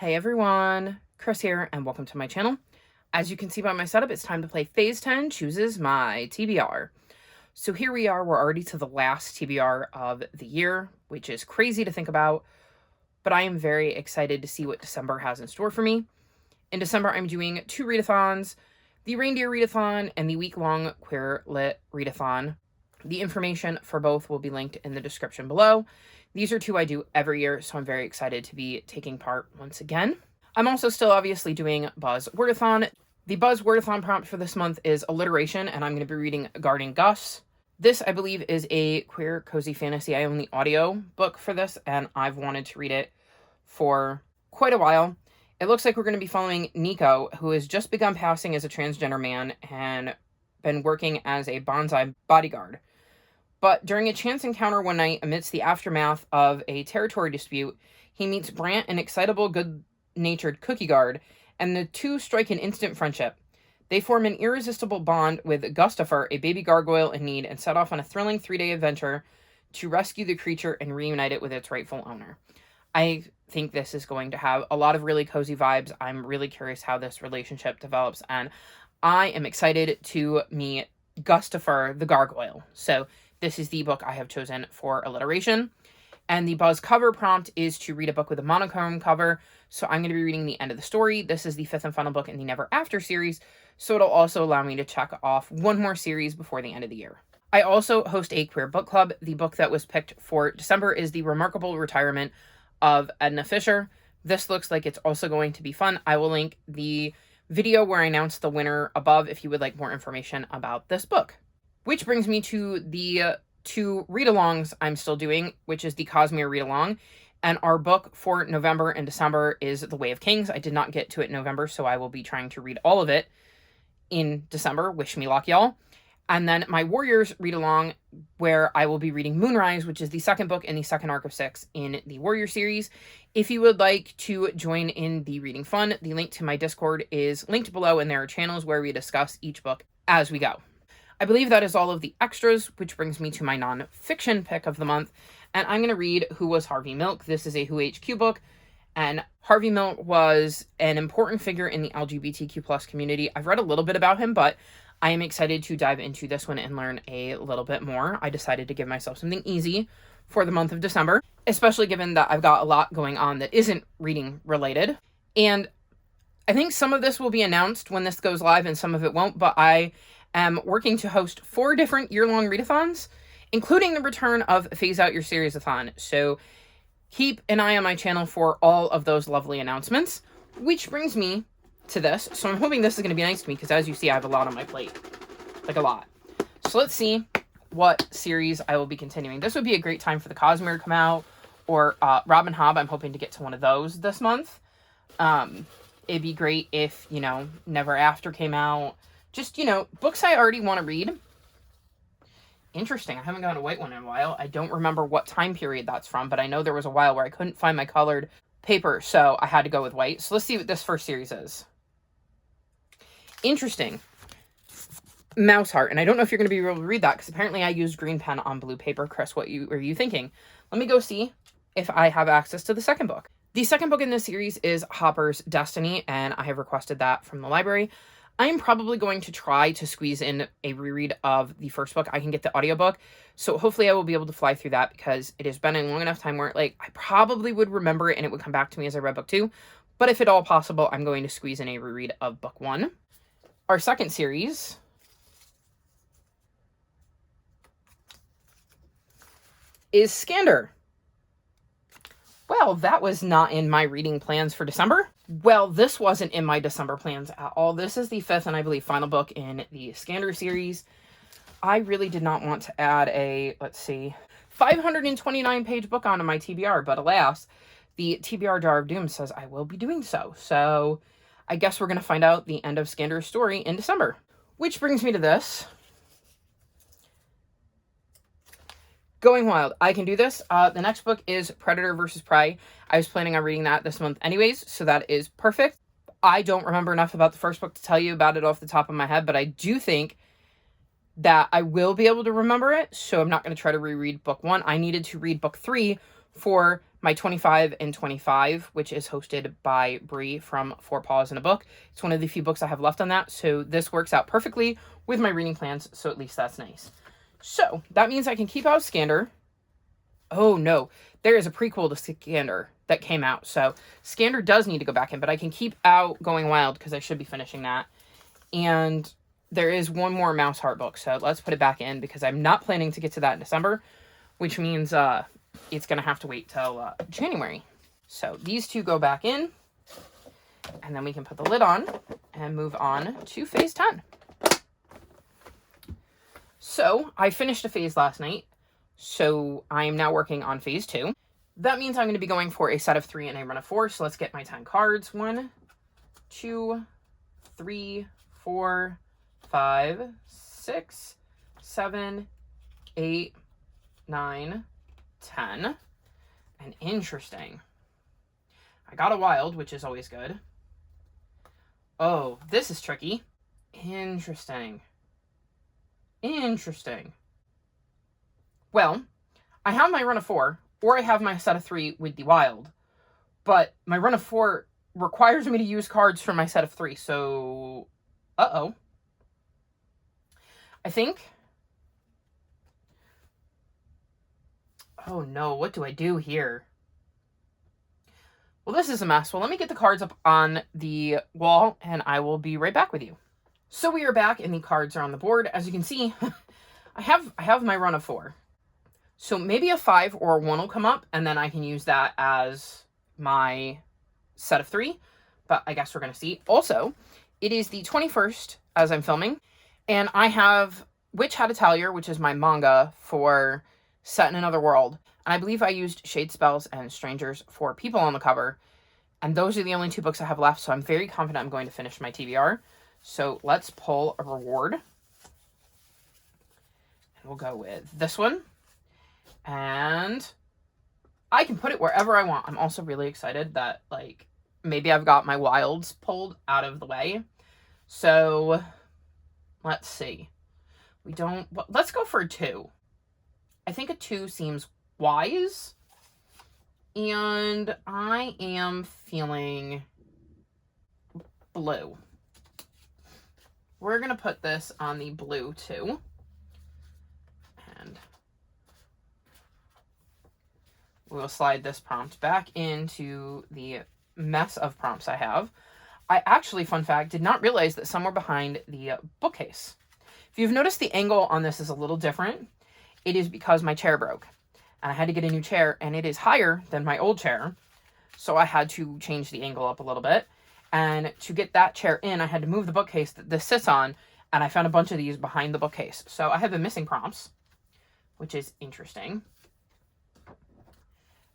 Hey everyone, Chris here, and welcome to my channel. As you can see by my setup, it's time to play Phase 10 Chooses My TBR. So here we are, we're already to the last TBR of the year, which is crazy to think about, but I am very excited to see what December has in store for me. In December, I'm doing 2 readathons, the Reindeer Readathon and the week-long Queer Lit Readathon. The information for both will be linked in the description below. These are 2 I do every year, so I'm very excited to be taking part once again. I'm also still obviously doing Buzz Wordathon. The Buzz Wordathon prompt for this month is alliteration, and I'm going to be reading Guarding Gus. This, I believe, is a queer cozy fantasy. I own the audio book for this, and I've wanted to read it for quite a while. It looks like we're going to be following Nico, who has just begun passing as a transgender man and been working as a bonsai bodyguard. But during a chance encounter one night amidst the aftermath of a territory dispute, he meets Brant, an excitable, good-natured cookie guard, and the 2 strike an instant friendship. They form an irresistible bond with Gustafer, a baby gargoyle in need, and set off on a thrilling 3-day adventure to rescue the creature and reunite it with its rightful owner. I think this is going to have a lot of really cozy vibes. I'm really curious how this relationship develops, and I am excited to meet Gustafer the gargoyle. So this is the book I have chosen for alliteration. And the Buzz cover prompt is to read a book with a monochrome cover. So I'm going to be reading the end of the story. This is the 5th and final book in the Never After series. So it'll also allow me to check off one more series before the end of the year. I also host a queer book club. The book that was picked for December is The Remarkable Retirement of Edna Fisher. This looks like it's also going to be fun. I will link the video where I announced the winner above if you would like more information about this book. Which brings me to the 2 read-alongs I'm still doing, which is the Cosmere read-along. And our book for November and December is The Way of Kings. I did not get to it in November, so I will be trying to read all of it in December. Wish me luck, y'all. And then my Warriors read-along, where I will be reading Moonrise, which is the 2nd book in the 2nd arc of 6 in the Warrior series. If you would like to join in the reading fun, the link to my Discord is linked below, and there are channels where we discuss each book as we go. I believe that is all of the extras, which brings me to my non-fiction pick of the month, and I'm going to read Who Was Harvey Milk. This is a Who HQ book, and Harvey Milk was an important figure in the LGBTQ+ community. I've read a little bit about him, but I am excited to dive into this one and learn a little bit more. I decided to give myself something easy for the month of December, especially given that I've got a lot going on that isn't reading related. And I think some of this will be announced when this goes live and some of it won't, but I am working to host 4 different year-long readathons, including the return of Phase Out Your Series-a-thon. So keep an eye on my channel for all of those lovely announcements, which brings me to this. So I'm hoping this is going to be nice to me, because as you see, I have a lot on my plate. Like a lot. So let's see what series I will be continuing. This would be a great time for the Cosmere to come out, or Robin Hobb. I'm hoping to get to one of those this month. It'd be great if, Never After came out. Just, books I already want to read. Interesting. I haven't gotten a white one in a while. I don't remember what time period that's from, but I know there was a while where I couldn't find my colored paper, so I had to go with white. So let's see what this first series is. Interesting. Mouse Heart. And I don't know if you're going to be able to read that, because apparently I used green pen on blue paper. Chris, what were you thinking? Let me go see if I have access to the 2nd book. The 2nd book in this series is Hopper's Destiny, and I have requested that from the library. I am probably going to try to squeeze in a reread of the 1st book. I can get the audiobook, so hopefully I will be able to fly through that, because it has been a long enough time where, I probably would remember it and it would come back to me as I read book 2. But if at all possible, I'm going to squeeze in a reread of book 1. Our 2nd series is Skander. Well, that was not in my reading plans for December. Well, this wasn't in my December plans at all. This is the 5th and I believe final book in the Skander series. I really did not want to add a, 529-page book onto my TBR, but alas, the TBR Jar of Doom says I will be doing so. So I guess we're going to find out the end of Skander's story in December. Which brings me to this. Going Wild. I can do this. The next book is Predator vs. Prey. I was planning on reading that this month anyways, so that is perfect. I don't remember enough about the 1st book to tell you about it off the top of my head, but I do think that I will be able to remember it, so I'm not going to try to reread book 1. I needed to read book 3 for my 25 and 25, which is hosted by Bree from Four Paws in a Book. It's one of the few books I have left on that, so this works out perfectly with my reading plans, so at least that's nice. So that means I can keep out Scander. Oh no, there is a prequel to Scander that came out, so Scander does need to go back in, but I can keep out Going Wild because I should be finishing that. And there is one more Mouse Heart book, so let's put it back in because I'm not planning to get to that in December, which means it's going to have to wait till January. So these two go back in, and then we can put the lid on and move on to Phase 10. So I finished a phase last night, so I am now working on Phase 2. That means I'm going to be going for a set of 3 and a run of 4, so let's get my 10 cards. 1, 2, 3, 4, 5, 6, 7, 8, 9, 10. And interesting. I got a wild, which is always good. Oh, this is tricky. Interesting. Well, I have my run of 4, or I have my set of 3 with the wild, but my run of 4 requires me to use cards from my set of 3, so I think, oh no, what do I do here? Well, this is a mess. Well, let me get the cards up on the wall, and I will be right back with you. So we are back, and the cards are on the board. As you can see, I have my run of 4. So maybe a 5 or a 1 will come up, and then I can use that as my set of 3. But I guess we're going to see. Also, it is the 21st as I'm filming, and I have Witch Had a Talier, which is my manga for Set in Another World. And I believe I used Shade Spells and Strangers for People on the cover. And those are the only 2 books I have left, so I'm very confident I'm going to finish my TBR. So let's pull a reward. And we'll go with this one. And I can put it wherever I want. I'm also really excited that, like, maybe I've got my wilds pulled out of the way. So let's see. Let's go for a 2. I think a 2 seems wise. And I am feeling blue. We're going to put this on the blue too. And we'll slide this prompt back into the mess of prompts I have. I actually, fun fact, did not realize that some were behind the bookcase. If you've noticed, the angle on this is a little different. It is because my chair broke. And I had to get a new chair, and it is higher than my old chair. So I had to change the angle up a little bit. And to get that chair in, I had to move the bookcase that this sits on, and I found a bunch of these behind the bookcase. So I have been missing prompts, which is interesting.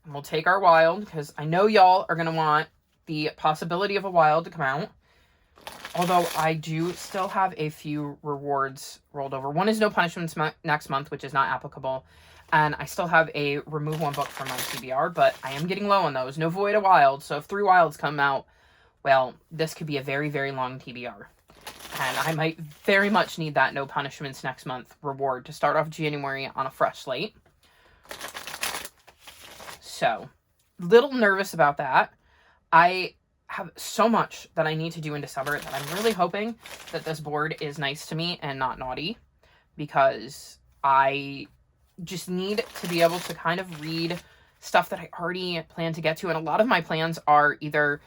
And we'll take our wild, because I know y'all are going to want the possibility of a wild to come out. Although I do still have a few rewards rolled over. One is No Punishments next month, which is not applicable. And I still have a remove 1 book from my TBR, but I am getting low on those. No void of wild, so if 3 wilds come out, well, this could be a very, very long TBR. And I might very much need that No Punishments next month reward to start off January on a fresh slate. So, little nervous about that. I have so much that I need to do in December that I'm really hoping that this board is nice to me and not naughty. Because I just need to be able to kind of read stuff that I already plan to get to. And a lot of my plans are either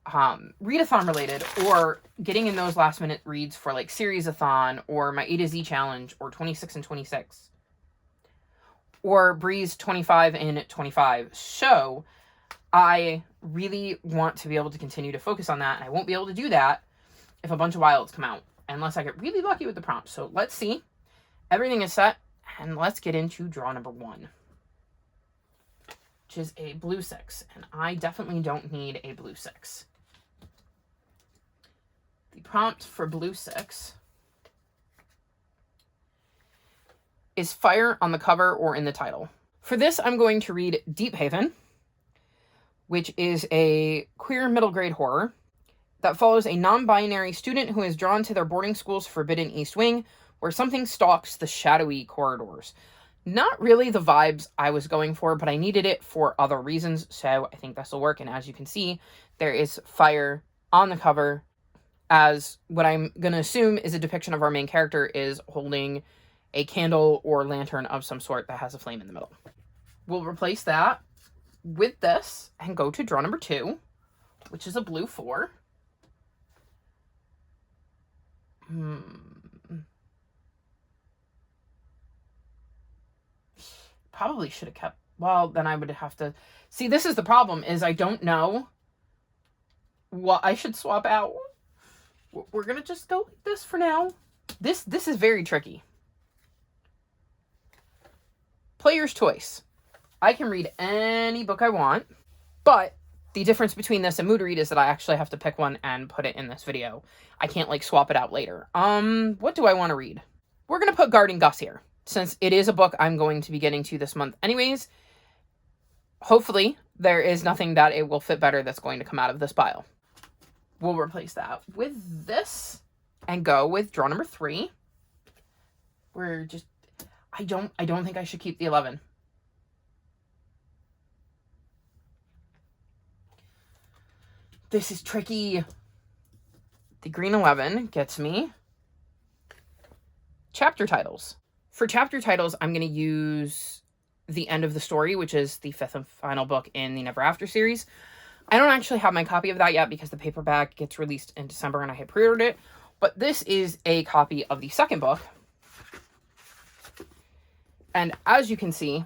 readathon related or getting in those last minute reads for like Seriesathon or my A to Z challenge or 26 and 26 or Breeze 25 and 25. So I really want to be able to continue to focus on that. And I won't be able to do that if a bunch of wilds come out unless I get really lucky with the prompts. So let's see. Everything is set. And let's get into draw number 1, which is a blue 6. And I definitely don't need a blue 6. The prompt for blue 6 is fire on the cover or in the title. For this, I'm going to read Deep Haven, which is a queer middle grade horror that follows a non-binary student who is drawn to their boarding school's forbidden East Wing, where something stalks the shadowy corridors. Not really the vibes I was going for, but I needed it for other reasons, so I think this will work. And as you can see, there is fire on the cover, as what I'm going to assume is a depiction of our main character is holding a candle or lantern of some sort that has a flame in the middle. We'll replace that with this and go to draw number 2, which is a blue 4. Probably should have kept, well, then I would have to, see, this is the problem, is I don't know what I should swap out. We're going to just go like this for now. This is very tricky. Player's choice. I can read any book I want, but the difference between this and mood read is that I actually have to pick one and put it in this video. I can't like swap it out later. What do I want to read? We're going to put Guarding Gus here, since it is a book I'm going to be getting to this month anyways. Hopefully there is nothing that it will fit better that's going to come out of this pile. We'll replace that with this and go with draw number 3. We're just, I don't think I should keep the 11. This is tricky. The green 11 gets me chapter titles. For chapter titles, I'm going to use The End of the Story, which is the 5th and final book in the Never After series. I don't actually have my copy of that yet because the paperback gets released in December and I had pre-ordered it. But this is a copy of the 2nd book. And as you can see,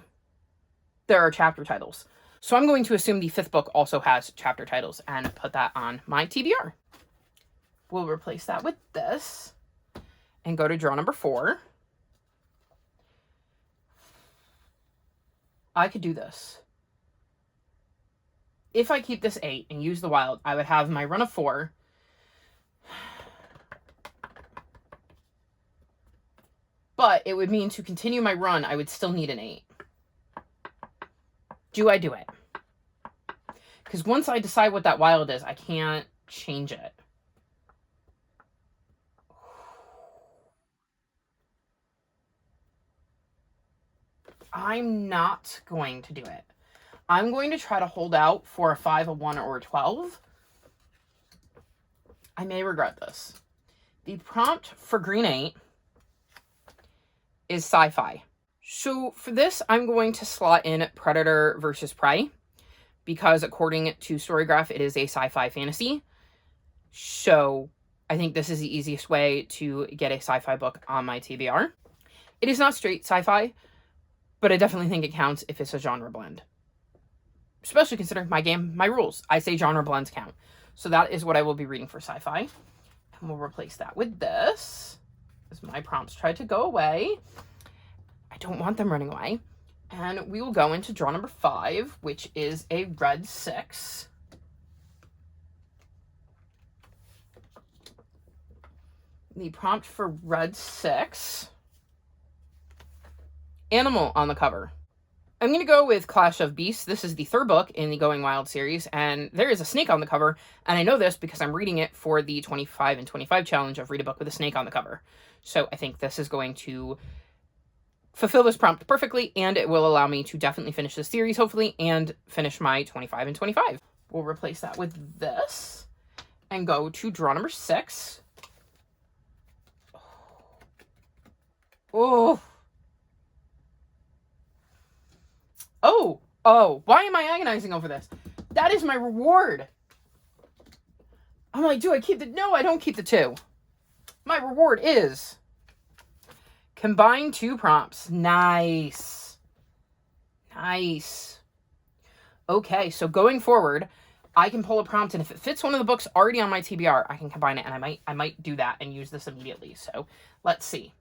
there are chapter titles. So I'm going to assume the 5th book also has chapter titles and put that on my TBR. We'll replace that with this and go to draw number 4. I could do this. If I keep this 8 and use the wild, I would have my run of 4. But it would mean to continue my run, I would still need an 8. Do I do it? Because once I decide what that wild is, I can't change it. I'm not going to do it. I'm going to try to hold out for a 5, a 1, or a 12. I may regret this. The prompt for green 8 is sci-fi. So for this, I'm going to slot in Predator versus Prey, because according to Storygraph, it is a sci-fi fantasy. So I think this is the easiest way to get a sci-fi book on my TBR. It is not straight sci-fi, but I definitely think it counts if it's a genre blend. Especially considering my game, my rules. I say genre blends count. So that is what I will be reading for sci-fi. And we'll replace that with this, as my prompts tried to go away. I don't want them running away. And we will go into draw number 5, which is a red 6. The prompt for red 6. Animal on the cover. I'm going to go with Clash of Beasts. This is the 3rd book in the Going Wild series, and there is a snake on the cover, and I know this because I'm reading it for the 25 and 25 challenge of Read a Book with a Snake on the Cover. So I think this is going to fulfill this prompt perfectly, and it will allow me to definitely finish this series, hopefully, and finish my 25 and 25. We'll replace that with this, and go to draw number 6. Oh! Oh, why am I agonizing over this? That is my reward. I'm like, do I keep the... No, I don't keep the 2. My reward is... combine 2 prompts. Nice. Nice. Okay, so going forward, I can pull a prompt, and if it fits one of the books already on my TBR, I can combine it, and I might do that and use this immediately. So, let's see.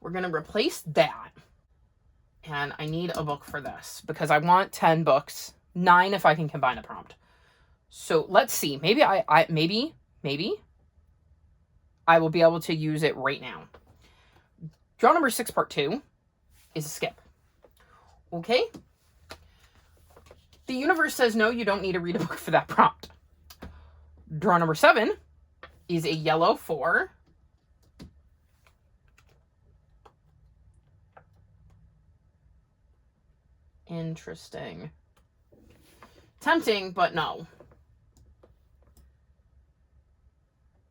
We're going to replace that. And I need a book for this because I want 10 books, 9 if I can combine a prompt. So let's see. Maybe maybe I will be able to use it right now. Draw number 6, part 2 is a skip. Okay. The universe says, no, you don't need to read a book for that prompt. Draw number 7 is a yellow 4. Interesting. Tempting, but no.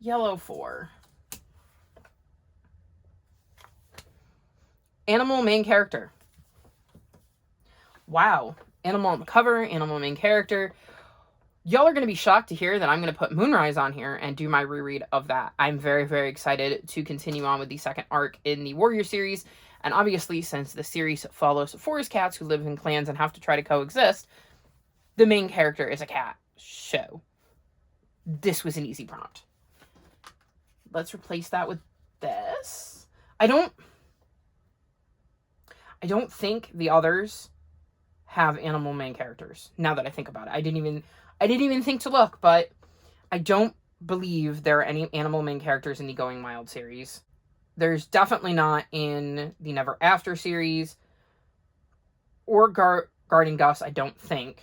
Yellow 4. Animal main character. Wow. Animal on the cover, animal main character. Y'all are going to be shocked to hear that I'm going to put Moonrise on here and do my reread of that. I'm very, very excited to continue on with the second arc in the Warrior series. And obviously, since the series follows forest cats who live in clans and have to try to coexist, the main character is a cat. So, this was an easy prompt. Let's replace that with this. I don't think the others have animal main characters, now that I think about it. I didn't even think to look, but I don't believe there are any animal main characters in the Going Wild series. There's definitely not in the Never After series, or Guarding Gus, I don't think.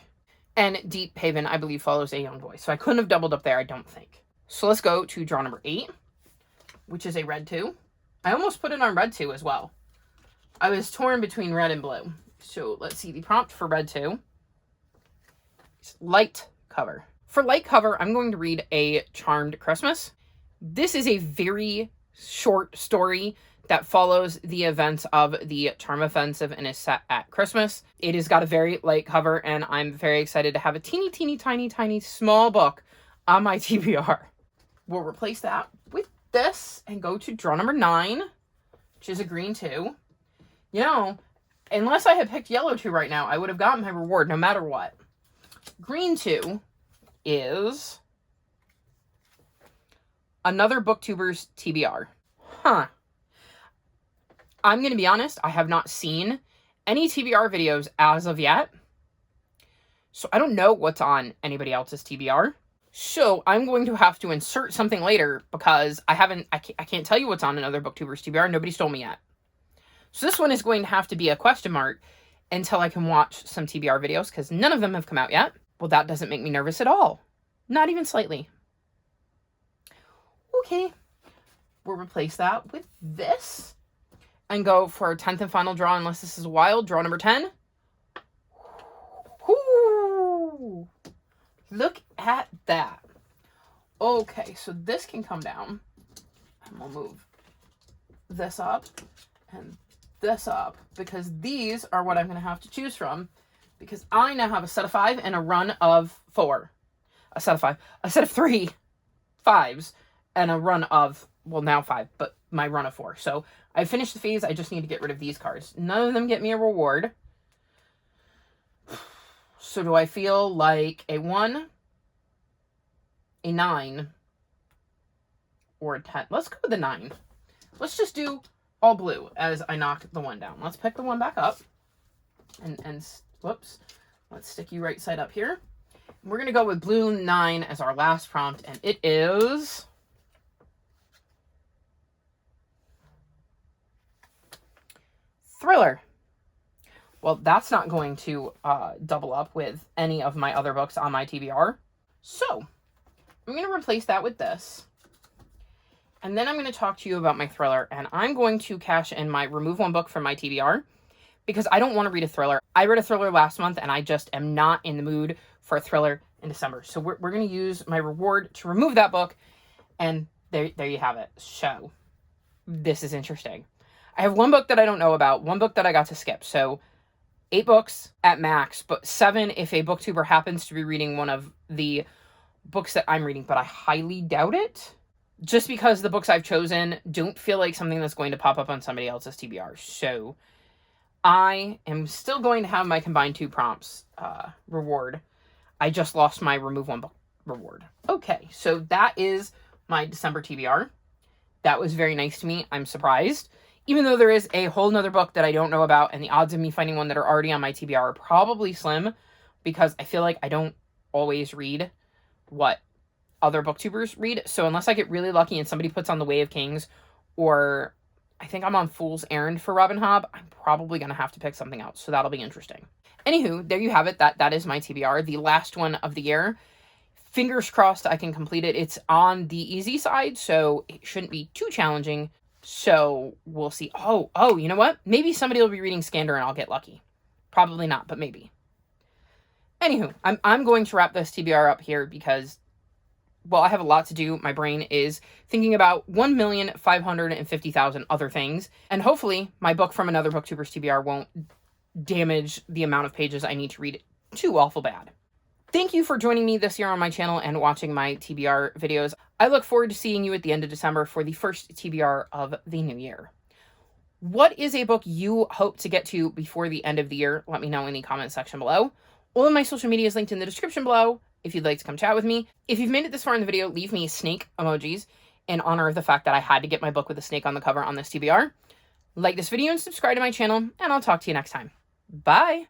And Deep Haven, I believe, follows a young boy. So I couldn't have doubled up there, I don't think. So let's go to draw number 8, which is a red 2. I almost put it on red 2 as well. I was torn between red and blue. So let's see the prompt for red 2. It's light cover. For light cover, I'm going to read A Charmed Christmas. This is a very short story that follows the events of the Charm Offensive and is set at Christmas. It has got a very light cover, and I'm very excited to have a teeny, teeny, tiny, tiny, small book on my TBR. We'll replace that with this and go to draw number 9, which is a green 2. You know, unless I had picked yellow 2 right now, I would have gotten my reward no matter what. Green 2 is another booktuber's TBR. Huh. I'm going to be honest, I have not seen any TBR videos as of yet. So I don't know what's on anybody else's TBR. So I'm going to have to insert something later because I can't tell you what's on another booktuber's TBR. Nobody's told me yet. So this one is going to have to be a question mark until I can watch some TBR videos because none of them have come out yet. Well, that doesn't make me nervous at all. Not even slightly. Okay. We'll replace that with this and go for our 10th and final draw, unless this is wild. Draw number 10. Whoo! Look at that. Okay, so this can come down. And we'll move this up and this up, because these are what I'm going to have to choose from, because I now have a set of 5 and a run of 4. A set of 3 5s and a run of, well, now 5, but my run of 4. So I finished the phase. I just need to get rid of these cards. None of them get me a reward. So do I feel like a 1, a 9, or a 10? Let's go with the 9. Let's just do all blue as I knocked the 1 down. Let's pick the 1 back up. And whoops. Let's stick you right side up here. We're going to go with blue 9 as our last prompt, and it is Thriller. Well, that's not going to double up with any of my other books on my TBR. So, I'm going to replace that with this. And then I'm going to talk to you about my thriller, and I'm going to cash in my remove 1 book from my TBR because I don't want to read a thriller. I read a thriller last month, and I just am not in the mood for a thriller in December. So we're going to use my reward to remove that book, and there you have it. So, this is interesting. I have 1 book that I don't know about, 1 book that I got to skip. So, 8 books at max, but 7 if a booktuber happens to be reading one of the books that I'm reading, but I highly doubt it. Just because the books I've chosen don't feel like something that's going to pop up on somebody else's TBR. So I am still going to have my combined 2 prompts reward. I just lost my remove 1 book reward. Okay, so that is my December TBR. That was very nice to me. I'm surprised. Even though there is a whole nother book that I don't know about, and the odds of me finding one that are already on my TBR are probably slim, because I feel like I don't always read what other booktubers read. So unless I get really lucky and somebody puts on The Way of Kings, or I think I'm on Fool's Errand for Robin Hobb, I'm probably going to have to pick something else. So that'll be interesting. Anywho, there you have it. That is my TBR, the last one of the year. Fingers crossed I can complete it. It's on the easy side, so it shouldn't be too challenging. So we'll see. Oh, you know what? Maybe somebody will be reading Skander and I'll get lucky. Probably not, but maybe. Anywho, I'm going to wrap this TBR up here because, well, I have a lot to do. My brain is thinking about 1,550,000 other things. And hopefully my book from Another Booktuber's TBR won't damage the amount of pages I need to read too awful bad. Thank you for joining me this year on my channel and watching my TBR videos. I look forward to seeing you at the end of December for the first TBR of the new year. What is a book you hope to get to before the end of the year? Let me know in the comment section below. All of my social media is linked in the description below if you'd like to come chat with me. If you've made it this far in the video, leave me snake emojis in honor of the fact that I had to get my book with a snake on the cover on this TBR. Like this video and subscribe to my channel, and I'll talk to you next time. Bye!